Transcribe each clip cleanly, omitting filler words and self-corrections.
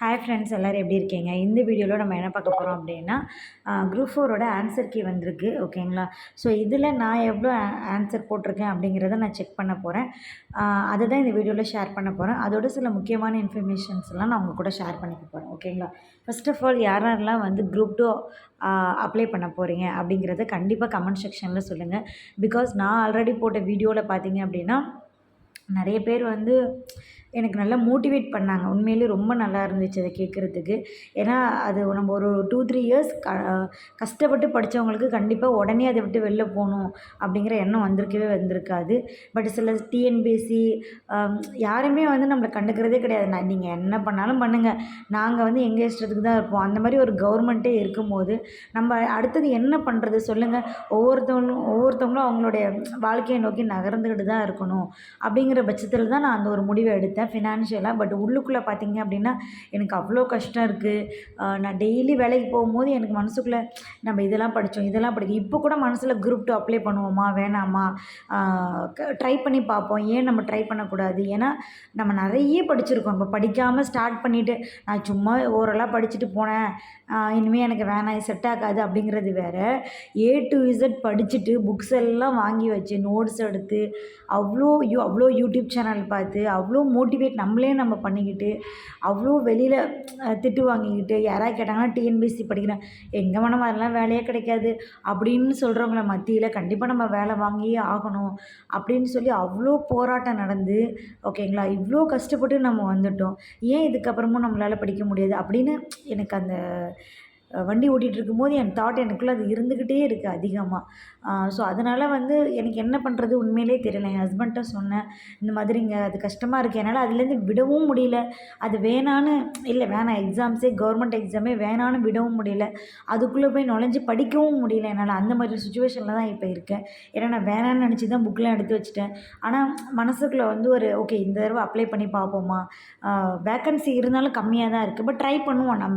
Hi friends, எல்லோரும் எப்படி இருக்கீங்க? இந்த வீடியோவில் நம்ம என்ன பார்க்க போகிறோம் அப்படின்னா, குரூப் ஃபோரோட ஆன்சர் கீ வந்திருக்கு. ஓகேங்களா? ஸோ இதில் நான் எவ்வளோ ஆன்சர் போட்டிருக்கேன் அப்படிங்கிறத நான் செக் பண்ண போகிறேன். அதை தான் இந்த வீடியோவில் ஷேர் பண்ண போகிறேன். அதோட சில முக்கியமான இன்ஃபர்மேஷன்ஸ்லாம் நான் உங்கள் கூட ஷேர் பண்ணிக்க போகிறேன். ஓகேங்களா? ஃபர்ஸ்ட் ஆஃப் ஆல் யாரெல்லாம் வந்து குரூப் 2 அப்ளை பண்ண போகிறீங்க அப்படிங்கிறத கண்டிப்பாக கமெண்ட் செக்ஷனில் சொல்லுங்கள். பிகாஸ் நான் ஆல்ரெடி போட்ட வீடியோவில் பார்த்தீங்க அப்படின்னா, நிறைய பேர் வந்து எனக்கு நல்லா மோட்டிவேட் பண்ணாங்க. உண்மையிலேயே ரொம்ப நல்லா இருந்துச்சு அதை கேட்குறதுக்கு. ஏன்னா அது நம்ம ஒரு 2-3 இயர்ஸ் கஷ்டப்பட்டு படித்தவங்களுக்கு கண்டிப்பாக உடனே அதை விட்டு வெளில போகணும் அப்படிங்கிற எண்ணம் வந்திருக்காது. பட் சில டிஎன்பிஎஸ்சி யாருமே வந்து நம்மளை கண்டுக்கிறதே கிடையாது. நீங்கள் என்ன பண்ணாலும் பண்ணுங்கள், நாங்கள் வந்து எங்கள் இஷ்டத்துக்கு தான் இருப்போம். அந்த மாதிரி ஒரு கவர்மெண்ட்டே இருக்கும்போது நம்ம அடுத்தது என்ன பண்ணுறது சொல்லுங்கள்? ஒவ்வொருத்தவங்களும் அவங்களுடைய வாழ்க்கையை நோக்கி நகர்ந்துக்கிட்டு தான் இருக்கணும். அப்படிங்கிற பட்சத்தில் தான் நான் அந்த ஒரு முடிவை எடுத்தேன் ஃபினான்ஷியலாக. பட் உள்ளுக்குள்ளே பார்த்தீங்க அப்படின்னா எனக்கு அவ்வளோ கஷ்டம் இருக்குது. நான் டெய்லி வேலைக்கு போகும்போது எனக்கு மனசுக்குள்ளே நம்ம இதெல்லாம் படித்தோம், இதெல்லாம் படிக்கும். இப்போ கூட மனசில் குரூப் 2 அப்ளை பண்ணுவோமா வேணாமா, ட்ரை பண்ணி பார்ப்போம், ஏன் நம்ம ட்ரை பண்ணக்கூடாது? ஏன்னா நம்ம நிறைய படிச்சிருக்கோம். இப்போ படிக்காமல் ஸ்டார்ட் பண்ணிவிட்டு நான் சும்மா ஓரலாக படிச்சுட்டு போனேன், இனிமேல் எனக்கு வேணாம், செட் ஆகாது அப்படிங்கிறது வேறு. A to Z படிச்சுட்டு புக்ஸ் எல்லாம் வாங்கி வச்சு நோட்ஸ் எடுத்து அவ்வளோ யூடியூப் சேனல் பார்த்து அவ்வளோ மோட்டிவேட் நம்ம பண்ணிக்கிட்டு அவ்வளோ வெளியில் திட்டு வாங்கிக்கிட்டு யாராவது கேட்டாங்கன்னா டிஎன்பிஎஸ்சி படிக்கிறேன், எங்கே வேணாம் அதெல்லாம் வேலையே கிடைக்காது அப்படின்னு சொல்கிறவங்கள மத்தியில் கண்டிப்பாக நம்ம வேலை வாங்கியே ஆகணும் அப்படின்னு சொல்லி அவ்வளோ போராட்டம் நடந்து, ஓகேங்களா, இவ்வளோ கஷ்டப்பட்டு நம்ம வந்துட்டோம். ஏன் இதுக்கப்புறமும் நம்மளால் படிக்க முடியாது அப்படின்னு எனக்கு அந்த வண்டி ஓட்டிகிட்டு இருக்கும்போது என் தாட் எனக்குள்ளே அது இருந்துக்கிட்டே இருக்குது அதிகமாக. ஸோ அதனால் வந்து எனக்கு என்ன பண்ணுறது உண்மையிலே தெரியல. என் ஹஸ்பண்ட்ட சொன்னேன், இந்த மாதிரிங்க அது கஷ்டமாக இருக்குது, என்னால் அதுலேருந்து விடவும் முடியல. அது வேணான்னு இல்லை, வேணாம் எக்ஸாம்ஸே கவர்மெண்ட் எக்ஸாமே வேணான்னு விடவும் முடியல. அதுக்குள்ளே போய் நுழைஞ்சு படிக்கவும் முடியல என்னால். அந்த மாதிரி சுச்சுவேஷனில் தான் இப்போ இருக்கேன். ஏன்னா நான் வேணான்னு நினச்சி தான் புக்கெலாம் எடுத்து வச்சுட்டேன். ஆனால் மனசுக்குள்ளே வந்து ஒரு ஓகே இந்த தடவை அப்ளை பண்ணி பார்ப்போமா, வேக்கன்சி இருந்தாலும் கம்மியாக தான் இருக்குது, பட் ட்ரை பண்ணுவோம்,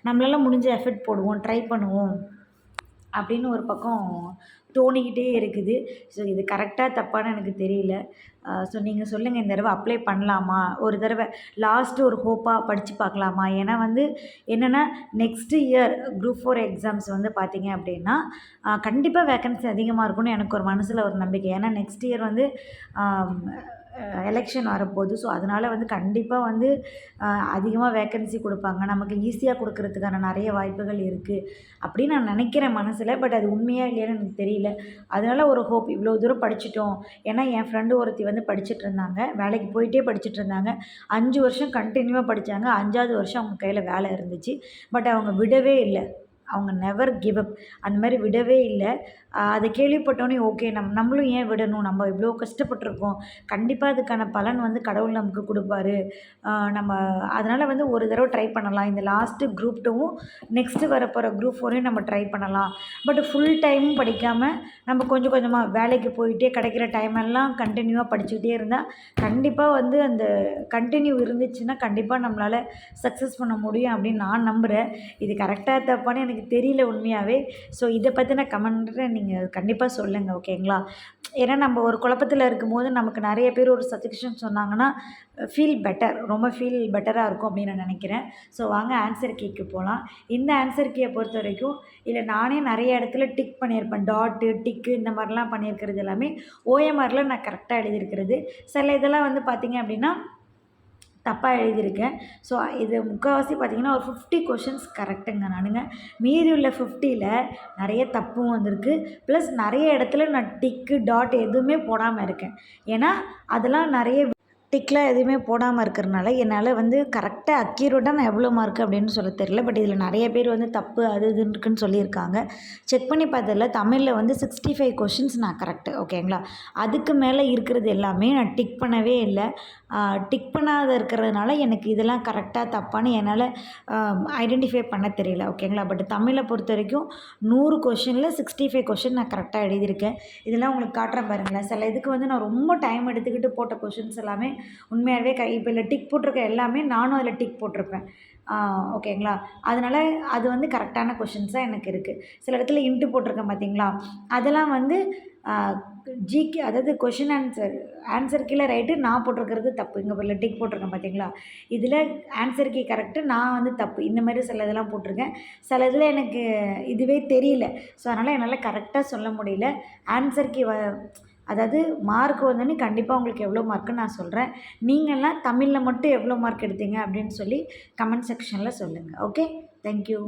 நம்மளால் முடிஞ்ச எஃபர்ட் போடுவோம், ட்ரை பண்ணுவோம் அப்படின்னு ஒரு பக்கம் தோணிக்கிட்டே இருக்குது. ஸோ இது கரெக்டாக தப்பான்னு எனக்கு தெரியல. ஸோ நீங்கள் சொல்லுங்கள், இந்த தடவை அப்ளை பண்ணலாமா, ஒரு தடவை லாஸ்ட்டு ஒரு ஹோப்பாக படித்து பார்க்கலாமா? ஏன்னா வந்து என்னென்னா நெக்ஸ்ட்டு இயர் குரூப் 4 எக்ஸாம்ஸ் வந்து பார்த்திங்க அப்படின்னா கண்டிப்பாக வேக்கன்சி அதிகமாக இருக்கும்னு எனக்கு ஒரு மனசில் ஒரு நம்பிக்கை. ஏன்னா நெக்ஸ்ட் இயர் வந்து எலெக்ஷன் வரப்போகுது. ஸோ அதனால் வந்து கண்டிப்பாக வந்து அதிகமாக வேக்கன்சி கொடுப்பாங்க, நமக்கு ஈஸியாக கொடுக்கறதுக்கான நிறைய வாய்ப்புகள் இருக்குது அப்படின்னு நான் நினைக்கிறேன் மனசில். பட் அது உண்மையாக இல்லையான்னு எனக்கு தெரியல. அதனால் ஒரு ஹோப், இவ்வளோ தூரம் படிச்சிட்டோம். ஏன்னா என் ஃப்ரெண்டு ஒருத்தி வந்து படிச்சுட்டு இருந்தாங்க, வேலைக்கு போயிட்டே படிச்சுட்டு இருந்தாங்க. 5 வருஷம் கண்டினியூவாக படித்தாங்க. 5வது வருஷம் அவங்க கையில் வேலை இருந்துச்சு. பட் அவங்க விடவே இல்லை, அவங்க நெவர் கிவ் அப், அந்த மாதிரி விடவே இல்லை. அதை கேள்விப்பட்டோன்னே ஓகே நம்மளும் ஏன் விடணும், நம்ம இவ்வளோ கஷ்டப்பட்டுருக்கோம், கண்டிப்பாக அதுக்கான பலன் வந்து கடவுள் நமக்கு கொடுப்பாரு. நம்ம அதனால் வந்து ஒரு தடவை ட்ரை பண்ணலாம். இந்த லாஸ்ட்டு குரூப் 2வும் நெக்ஸ்ட்டு வரப்போகிற குரூப் 4யும் நம்ம ட்ரை பண்ணலாம். பட் ஃபுல் டைமும் படிக்காமல் நம்ம கொஞ்சம் கொஞ்சமாக வேலைக்கு போயிட்டே கிடைக்கிற டைமெல்லாம் கண்டினியூவாக படிச்சுக்கிட்டே இருந்தால் கண்டிப்பாக வந்து அந்த கண்டினியூ இருந்துச்சுன்னா கண்டிப்பாக நம்மளால் சக்ஸஸ் பண்ண முடியும் அப்படின்னு நான் நம்புகிறேன். இது கரெக்டாக தப்பான்னு எனக்கு தெரியல உண்மையாகவே. ஸோ இதை பற்றின கமெண்ட்டை நீங்கள் கண்டிப்பாக சொல்லுங்கள், ஓகேங்களா? ஏன்னா நம்ம ஒரு குழப்பத்தில் இருக்கும்போது நமக்கு நிறைய பேர் ஒரு சஜஷன் சொன்னாங்கன்னா ரொம்ப ஃபீல் பெட்டராக இருக்கும் அப்படின்னு நான் நினைக்கிறேன். ஸோ வாங்க ஆன்சர் கீக்கு போகலாம். இந்த ஆன்சர் கீயை பொறுத்த வரைக்கும் இல்லை நானே நிறைய இடத்துல டிக் பண்ணியிருப்பேன், டாட்டு டிக்கு இந்த மாதிரிலாம் பண்ணியிருக்கிறது எல்லாமே OMRல நான் கரெக்டாக எழுதியிருக்கிறது. சில இதெல்லாம் வந்து பார்த்திங்க அப்படின்னா தப்பாக எழுதியிருக்கேன். ஸோ இது முக்கால்வாசி பார்த்திங்கன்னா ஒரு 50 கொஷின்ஸ் கரெக்டுங்க நானுங்க. மீதி உள்ள 50ல் நிறைய தப்பும் வந்திருக்கு. ப்ளஸ் நிறைய இடத்துல நான் டிக்கு டாட் எதுவுமே போடாமல் இருக்கேன். ஏன்னா அதெல்லாம் நிறைய டிக்லாம் எதுவுமே போடாமல் இருக்கிறனால என்னால் வந்து கரெக்டாக அக்யூரேட்டாக நான் எவ்வளோ மார்க்கு அப்படின்னு சொல்ல தெரியல. பட் இதில் நிறைய பேர் வந்து தப்பு அது இதுன்னு இருக்குன்னு சொல்லியிருக்காங்க. செக் பண்ணி பார்த்ததில் தமிழில் வந்து 65 கொஷின்ஸ் நான் கரெக்டு, ஓகேங்களா? அதுக்கு மேலே இருக்கிறது எல்லாமே நான் டிக் பண்ணவே இல்லை. டிக் பண்ணாத இருக்கிறதுனால எனக்கு இதெல்லாம் கரெக்டாக தப்பான்னு என்னால் ஐடென்டிஃபை பண்ண தெரியல, ஓகேங்களா? பட் தமிழை பொறுத்த வரைக்கும் 100 கொஷினில் 65 கொஷின் நான் கரெக்டாக எழுதியிருக்கேன். இதெல்லாம் உங்களுக்கு காட்டுறேன் பாருங்களேன். சில இதுக்கு வந்து நான் ரொம்ப டைம் எடுத்துக்கிட்டு போட்ட கொஷின்ஸ் எல்லாமே உண்மையாகவே இப்போ இல்லை டிக் போட்டிருக்க எல்லாமே நானும் அதில் டிக் போட்டிருப்பேன். ஓகேங்களா? அதனால் அது வந்து கரெக்டான கொஷின்ஸாக எனக்கு இருக்குது. சில இடத்துல இன்ட்டு போட்டிருக்கேன் பார்த்தீங்களா? அதெல்லாம் வந்து ஆ ஜிகே அதாவது கொஷின் ஆன்சர் கீழே ரைட்டு, நான் போட்டிருக்கிறது தப்பு. இங்கே பாருங்க டிக் போட்டிருக்கேன் பார்த்தீங்களா? இதில் ஆன்சர் கீ கரெக்ட்டு, நான் வந்து தப்பு. இந்த மாதிரி சில இதெல்லாம் போட்டிருக்கேன். சில இதில் எனக்கு இதுவே தெரியல. ஸோ அதனால் என்னால் கரெக்டாக சொல்ல முடியல. ஆன்சர் கீ அதாவது மார்க் வந்தோடனே கண்டிப்பாக உங்களுக்கு எவ்வளோ மார்க்குன்னு நான் சொல்கிறேன். நீங்கள்லாம் தமிழில் மட்டும் எவ்வளோ மார்க் எடுத்தீங்க அப்படின்னு சொல்லி கமெண்ட் செக்ஷனில் சொல்லுங்கள். Okay, thank you.